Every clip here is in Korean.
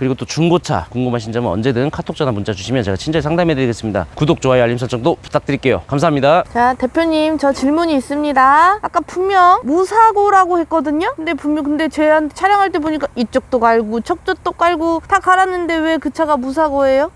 그리고 또 중고차 궁금하신 점은 언제든 카톡 전화 문자 주시면 제가 친절히 상담해 드리겠습니다. 구독, 좋아요, 알림 설정도 부탁드릴게요. 감사합니다. 자, 대표님, 저 질문이 있습니다. 아까 분명 무사고라고 했거든요? 근데 쟤한테 촬영할 때 보니까 이쪽도 갈고 저쪽도 갈고 다 갈았는데 왜 그 차가 무사고예요?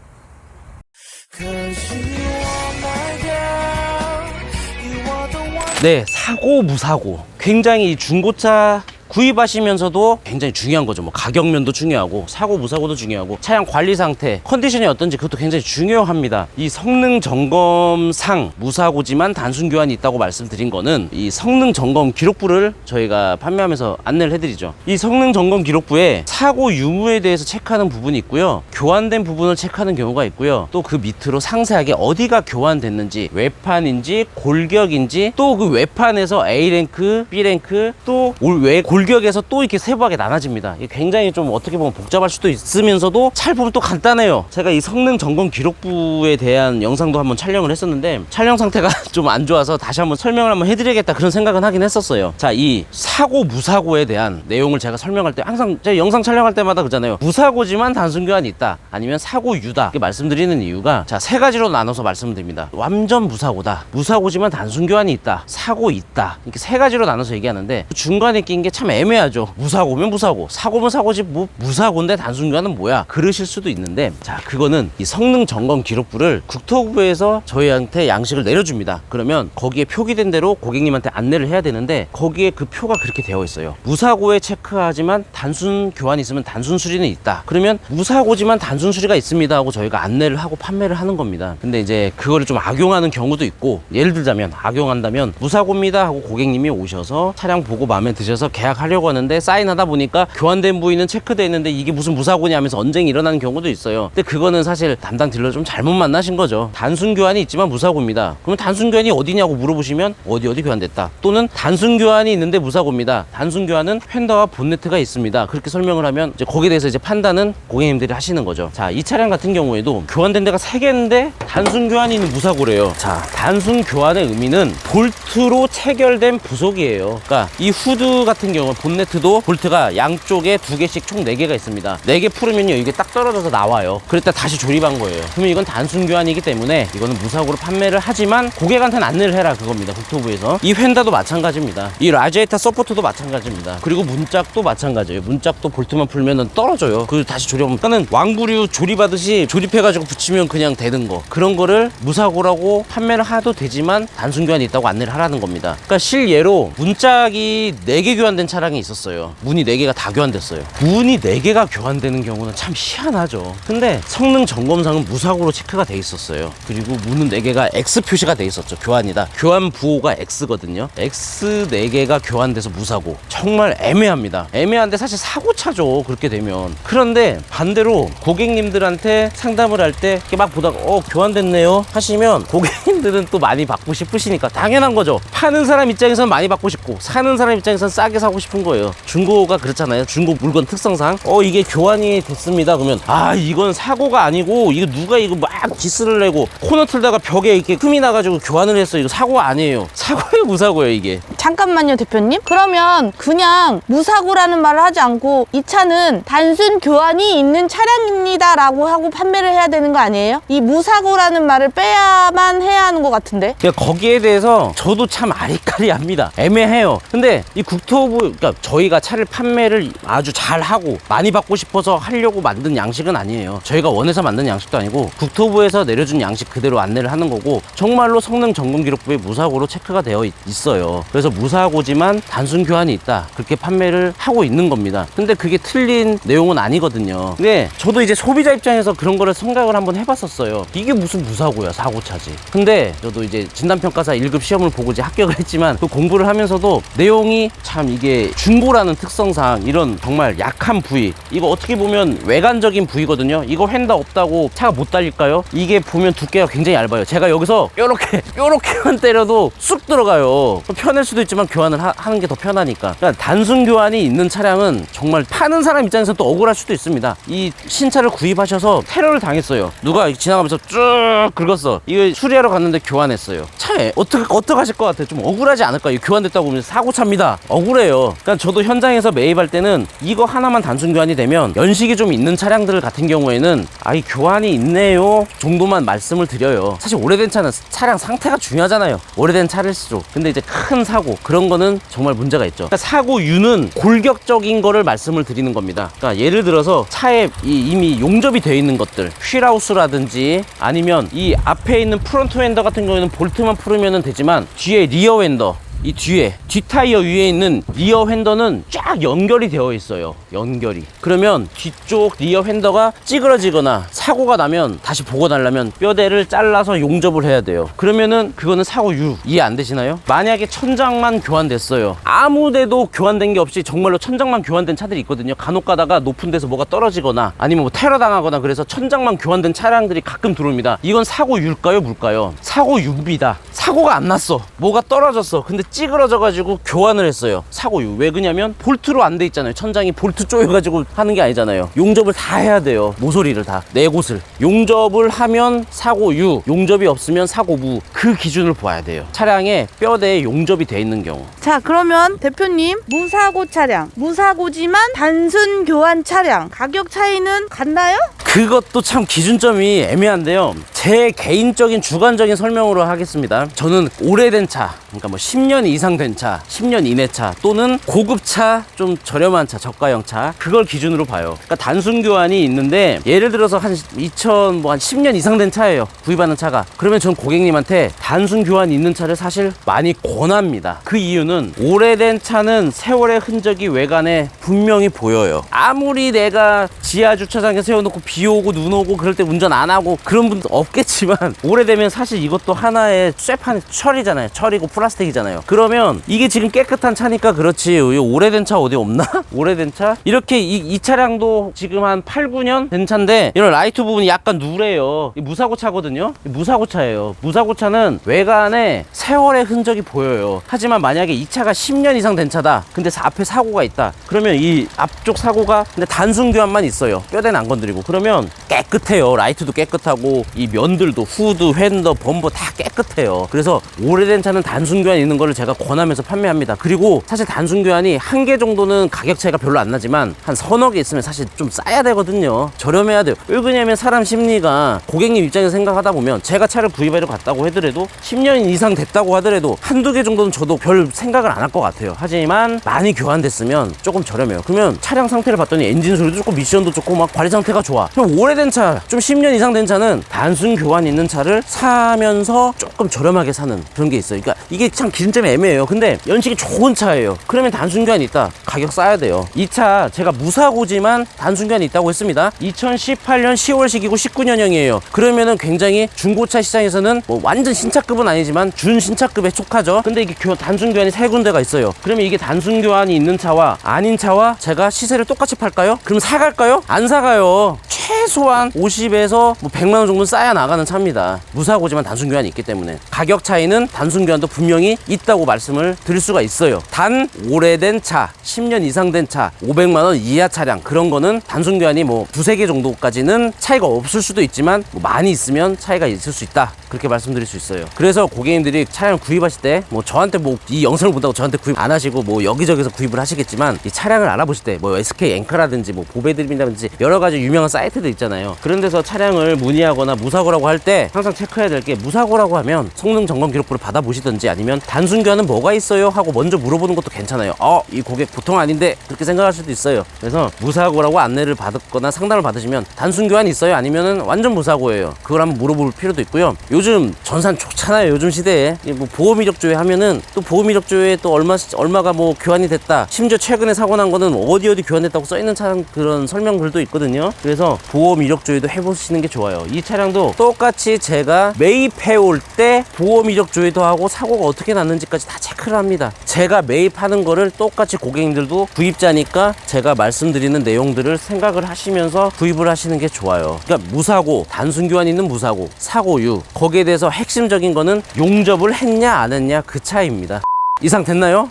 네, 사고 무사고 굉장히 이 중고차 구입하시면서도 굉장히 중요한 거죠. 뭐 가격면도 중요하고 사고 무사고도 중요하고 차량 관리 상태 컨디션이 어떤지 그것도 굉장히 중요합니다. 이 성능 점검상 무사고지만 단순 교환이 있다고 말씀드린 거는 이 성능 점검 기록부를 저희가 판매하면서 안내를 해드리죠. 이 성능 점검 기록부에 사고 유무에 대해서 체크하는 부분이 있고요, 교환된 부분을 체크하는 경우가 있고요, 또 그 밑으로 상세하게 어디가 교환됐는지, 외판인지 골격인지, 또 그 외판에서 A랭크, B랭크, 또 외 골격에서 또 이렇게 세부하게 나눠집니다. 이게 굉장히 좀 어떻게 보면 복잡할 수도 있으면서도 잘 보면 또 간단해요. 제가 이 성능 점검 기록부에 대한 영상도 한번 촬영을 했었는데 촬영 상태가 좀 안 좋아서 다시 한번 설명을 한번 해드려야겠다 그런 생각은 하긴 했었어요. 자, 이 사고 무사고에 대한 내용을 제가 설명할 때 항상 제가 영상 촬영할 때마다 그러잖아요. 무사고지만 단순 교환이 있다, 아니면 사고 유다, 이렇게 말씀드리는 이유가 자, 세 가지로 나눠서 말씀드립니다. 완전 무사고다, 무사고지만 단순 교환이 있다, 사고 있다, 이렇게 세 가지로 나눠서 얘기하는데 중간에 낀 게 참 애매하죠. 무사고면 무사고, 사고면 사고지, 뭐 무사고인데 단순 교환은 뭐야, 그러실 수도 있는데, 자, 그거는 이 성능 점검 기록부를 국토부에서 저희한테 양식을 내려줍니다. 그러면 거기에 표기된 대로 고객님한테 안내를 해야 되는데 거기에 그 표가 그렇게 되어 있어요. 무사고에 체크하지만 단순 교환이 있으면 단순 수리는 있다, 그러면 무사고지만 단순 수리가 있습니다 하고 저희가 안내를 하고 판매를 하는 겁니다. 근데 이제 그거를 좀 악용하는 경우도 있고, 예를 들자면 악용한다면 무사고입니다 하고 고객님이 오셔서 차량 보고 마음에 드셔서 계약하려고 하는데 사인하다 보니까 교환된 부위는 체크되어 있는데 이게 무슨 무사고냐 하면서 언쟁이 일어나는 경우도 있어요. 근데 그거는 사실 담당 딜러 좀 잘못 만나신 거죠. 단순 교환이 있지만 무사고입니다. 그러면 단순 교환이 어디냐고 물어보시면 어디 교환됐다, 또는 단순 교환이 있는데 무사고입니다, 단순 교환은 휀다와 본네트가 있습니다, 그렇게 설명을 하면 이제 거기에 대해서 이제 판단은 고객님들이 하시는 거죠. 자, 이 차량 같은 경우에도 교환된 데가 3개인데 단순 교환이 있는 무사고래요. 자, 단순 교환의 의미는 볼트로 체결된 부속이에요. 그러니까 이 후드 같은 경우 본네트도 볼트가 양쪽에 2개씩 총 4개가 있습니다. 4개 풀으면요 이게 딱 떨어져서 나와요. 그랬다 다시 조립한 거예요. 그러면 이건 단순 교환이기 때문에 이거는 무사고로 판매를 하지만 고객한테는 안내를 해라 그겁니다. 국토부에서. 이 휀다도 마찬가지입니다. 이 라지에이터 서포트도 마찬가지입니다. 그리고 문짝도 마찬가지예요. 문짝도 볼트만 풀면 떨어져요. 그 다시 조립하면, 그러니까 왕구류 조립하듯이 조립해가지고 붙이면 그냥 되는 거, 그런 거를 무사고라고 판매를 하도 되지만 단순 교환이 있다고 안내를 하라는 겁니다. 그러니까 실예로 문짝이 4개 교환된 차량이 있었어요. 문이 4개가 다 교환됐어요. 문이 4개가 교환되는 경우는 참 희한하죠. 근데 성능 점검상은 무사고로 체크가 돼 있었어요. 그리고 문은 4개가 X 표시가 돼 있었죠. 교환이다. 교환 부호가 X거든요. X 4개가 교환돼서 무사고. 정말 애매합니다. 애매한데 사실 사고차죠, 그렇게 되면. 그런데 반대로 고객님들한테 상담을 할 때 이렇게 막 보다가 교환됐네요 하시면 고객님들은 또 많이 받고 싶으시니까 당연한 거죠. 파는 사람 입장에서는 많이 받고 싶고 사는 사람 입장에서는 싸게 사고 싶은 거예요. 중고가 그렇잖아요. 중고 물건 특성상 이게 교환이 됐습니다 그러면 이건 사고가 아니고 이거 누가 이거 막 기스를 내고 코너 틀다가 벽에 이렇게 흠이 나가지고 교환을 했어요, 이거 사고가 아니에요. 사고예요, 무사고예요 이게. 잠깐만요, 대표님. 그러면 그냥 무사고라는 말을 하지 않고 이 차는 단순 교환이 있는 차량입니다 라고 하고 판매를 해야 되는 거 아니에요? 이 무사고라는 말을 빼야만 해야 하는 것 같은데. 거기에 대해서 저도 참 아리까리합니다. 애매해요. 근데 이 국토부, 그러니까 저희가 차를 판매를 아주 잘하고 많이 받고 싶어서 하려고 만든 양식은 아니에요. 저희가 원해서 만든 양식도 아니고 국토부에서 내려준 양식 그대로 안내를 하는 거고, 정말로 성능 점검 기록부에 무사고로 체크가 되어 있어요. 그래서 무사고지만 단순 교환이 있다, 그렇게 판매를 하고 있는 겁니다. 근데 그게 틀린 내용은 아니거든요. 근데 저도 이제 소비자 입장에서 그런 거를 생각을 한번 해봤었어요. 이게 무슨 무사고야, 사고차지. 근데 저도 이제 진단평가사 1급 시험을 보고 이제 합격을 했지만 그 공부를 하면서도 내용이 참, 이게 중고라는 특성상 이런 정말 약한 부위, 이거 어떻게 보면 외관적인 부위거든요. 이거 휀다 없다고 차가 못 달릴까요? 이게 보면 두께가 굉장히 얇아요. 제가 여기서 요렇게만 때려도 쑥 들어가요. 편할 수도 있지만 교환을 하는 게 더 편하니까. 그러니까 단순 교환이 있는 차량은 정말 파는 사람 입장에서 또 억울할 수도 있습니다. 이 신차를 구입하셔서 테러를 당했어요. 누가 지나가면서 쭉 긁었어. 이거 수리하러 갔는데 교환했어요. 차에 어떻게 하실 것 같아요? 좀 억울하지 않을까요? 교환됐다고 보면 사고차입니다. 억울해요. 그러니까 저도 현장에서 매입할 때는 이거 하나만 단순 교환이 되면 연식이 좀 있는 차량들 같은 경우에는 이 교환이 있네요 정도만 말씀을 드려요. 사실 오래된 차는 차량 상태가 중요하잖아요. 오래된 차일수록. 근데 이제 큰 사고 그런 거는 정말 문제가 있죠. 그러니까 사고유는 골격적인 거를 말씀을 드리는 겁니다. 그러니까 예를 들어서 차에 이미 용접이 되어 있는 것들, 휠하우스라든지 아니면 이 앞에 있는 프론트 휀더 같은 경우에는 볼트만 풀으면 되지만 뒤에 리어 휀더, 이 뒤에 뒷타이어 위에 있는 리어 휀더는 쫙 연결이 되어 있어요. 연결이. 그러면 뒤쪽 리어 휀더가 찌그러지거나 사고가 나면 다시 복원하려면 뼈대를 잘라서 용접을 해야 돼요. 그러면은 그거는 사고유. 이해 안 되시나요? 만약에 천장만 교환됐어요. 아무 데도 교환된 게 없이 정말로 천장만 교환된 차들이 있거든요. 간혹 가다가 높은 데서 뭐가 떨어지거나 아니면 뭐 테러 당하거나 그래서 천장만 교환된 차량들이 가끔 들어옵니다. 이건 사고유일까요? 뭘까요? 사고유입니다. 사고가 안 났어. 뭐가 떨어졌어. 근데 찌그러져 가지고 교환을 했어요. 사고유. 왜 그러냐면 볼트로 안 돼 있잖아요. 천장이 볼트 조여 가지고 하는 게 아니잖아요. 용접을 다 해야 돼요. 모서리를 다. 네 곳을. 용접을 하면 사고유, 용접이 없으면 사고무. 그 기준을 봐야 돼요. 차량에 뼈대에 용접이 돼 있는 경우. 자, 그러면 대표님, 무사고 차량, 무사고지만 단순 교환 차량 가격 차이는 같나요? 그것도 참 기준점이 애매한데요. 제 개인적인 주관적인 설명으로 하겠습니다. 저는 오래된 차, 그러니까 뭐 10년 이상 된 차, 10년 이내 차 또는 고급차, 좀 저렴한 차, 저가형 차, 그걸 기준으로 봐요. 그러니까 단순 교환이 있는데 예를 들어서 한 10년 이상 된 차예요. 구입하는 차가. 그러면 전 고객님한테 단순 교환이 있는 차를 사실 많이 권합니다. 그 이유는 오래된 차는 세월의 흔적이 외관에 분명히 보여요. 아무리 내가 지하 주차장에 세워놓고 비 오고 눈 오고 그럴 때 운전 안 하고 그런 분도 없겠지만 오래되면 사실 이것도 하나의 쇠판 철이잖아요. 철이고 플라스틱이잖아요. 그러면 이게 지금 깨끗한 차니까 그렇지 오래된 차 어디 없나? 오래된 차? 이렇게 이 차량도 지금 한 8, 9년 된 차인데 이런 라이트 부분이 약간 누래요. 무사고 차거든요. 무사고 차예요. 무사고 차는 외관에 세월의 흔적이 보여요. 하지만 만약에 이 차가 10년 이상 된 차다. 근데 앞에 사고가 있다. 그러면 이 앞쪽 사고가 근데 단순 교환만 있어요. 뼈대는 안 건드리고. 그러면 깨끗해요. 라이트도 깨끗하고 이 면들도 후드, 휀더, 범버 다 깨끗해요. 그래서 오래된 차는 단순 교환 있는 거를 제가 권하면서 판매합니다. 그리고 사실 단순 교환이 한 개 정도는 가격 차이가 별로 안 나지만 한 서너 개 있으면 사실 좀 싸야 되거든요. 저렴해야 돼요. 왜 그러냐면 사람 심리가 고객님 입장에서 생각하다 보면 제가 차를 구입하러 갔다고 하더라도 10년 이상 됐다고 하더라도 한두 개 정도는 저도 별 생각을 안 할 것 같아요. 하지만 많이 교환됐으면 조금 저렴해요. 그러면 차량 상태를 봤더니 엔진 소리도 좋고 미션도 좋고 막 관리 상태가 좋아. 그럼 오래된 차, 좀 10년 이상 된 차는 단순 교환 있는 차를 사면서 조금 저렴하게 사는 그런 게 있어요. 그러니까 이게 참 기준점이 애매해요. 근데 연식이 좋은 차예요. 그러면 단순 교환이 있다. 가격 싸야 돼요. 이 차 제가 무사고지만 단순 교환이 있다고 했습니다. 2018년 10월식이고 19년형이에요. 그러면은 굉장히 중고차 시장에서는 뭐 완전 신차급은 아니지만 준신차급에 속하죠. 근데 이게 단순 교환이 세 군데가 있어요. 그러면 이게 단순 교환이 있는 차와 아닌 차와 제가 시세를 똑같이 팔까요? 그럼 사갈까요? 안 사가요. 최소한 50에서 뭐 100만 원 정도는 싸야 나가는 차입니다. 무사고지만 단순 교환이 있기 때문에 가격 차이는 단순 교환도 분명히 있다고 말씀을 드릴 수가 있어요. 단 오래된 차, 10년 이상 된 차, 500만 원 이하 차량 그런 거는 단순 교환이 뭐 두세 개 정도까지는 차이가 없을 수도 있지만 뭐 많이 있으면 차이가 있을 수 있다. 그렇게 말씀드릴 수 있어요. 그래서 고객님들이 차량 구입하실 때 뭐 저한테 뭐 이 영상을 본다고 저한테 구입 안 하시고 뭐 여기저기서 구입을 하시겠지만 이 차량을 알아보실 때 뭐 SK 앵커라든지 뭐 보배드림이라든지 여러 가지 유명한 사이트들 있잖아요. 그런 데서 차량을 문의하거나 무사고라고 할 때 항상 체크해야 될 게 무사고라고 하면 성능 점검 기록부를 받아보시든지 아니면 단순 교환은 뭐가 있어요? 하고 먼저 물어보는 것도 괜찮아요. 이 고객 보통 아닌데 그렇게 생각할 수도 있어요. 그래서 무사고라고 안내를 받거나 상담을 받으시면 단순 교환이 있어요? 아니면은 완전 무사고예요? 그걸 한번 물어볼 필요도 있고요. 요즘 전산 좋잖아요. 요즘 시대에 뭐 보험 이력 조회 하면은 또 보험 이력 조회에 또 얼마가 뭐 교환이 됐다. 심지어 최근에 사고 난 거는 어디 교환됐다고 써 있는 차량 그런 설명글도 있거든요. 그래서 보험 이력 조회도 해보시는 게 좋아요. 이 차량도 똑같이 제가 매입해 올 때 보험 이력 조회도 하고 사고가 어떻게 났는지까지 다 체크를 합니다. 제가 매입하는 거를 똑같이 고객님들도 구입자니까 제가 말씀드리는 내용들을 생각을 하시면서 구입을 하시는 게 좋아요. 그러니까 무사고, 단순 교환 있는 무사고, 사고유 거기에 대해서 핵심적인 거는 용접을 했냐 안 했냐 그 차이입니다. 이상 됐나요?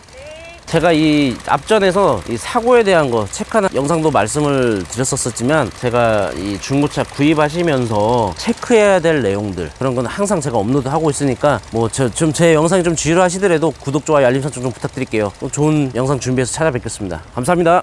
제가 이 앞전에서 이 사고에 대한 거 체크하는 영상도 말씀을 드렸었지만, 제가 이 중고차 구입하시면서 체크해야 될 내용들, 그런 건 항상 제가 업로드하고 있으니까 뭐 제 영상이 좀 지루하시더라도 구독, 좋아요, 알림 설정 좀 부탁드릴게요. 또 좋은 영상 준비해서 찾아뵙겠습니다. 감사합니다.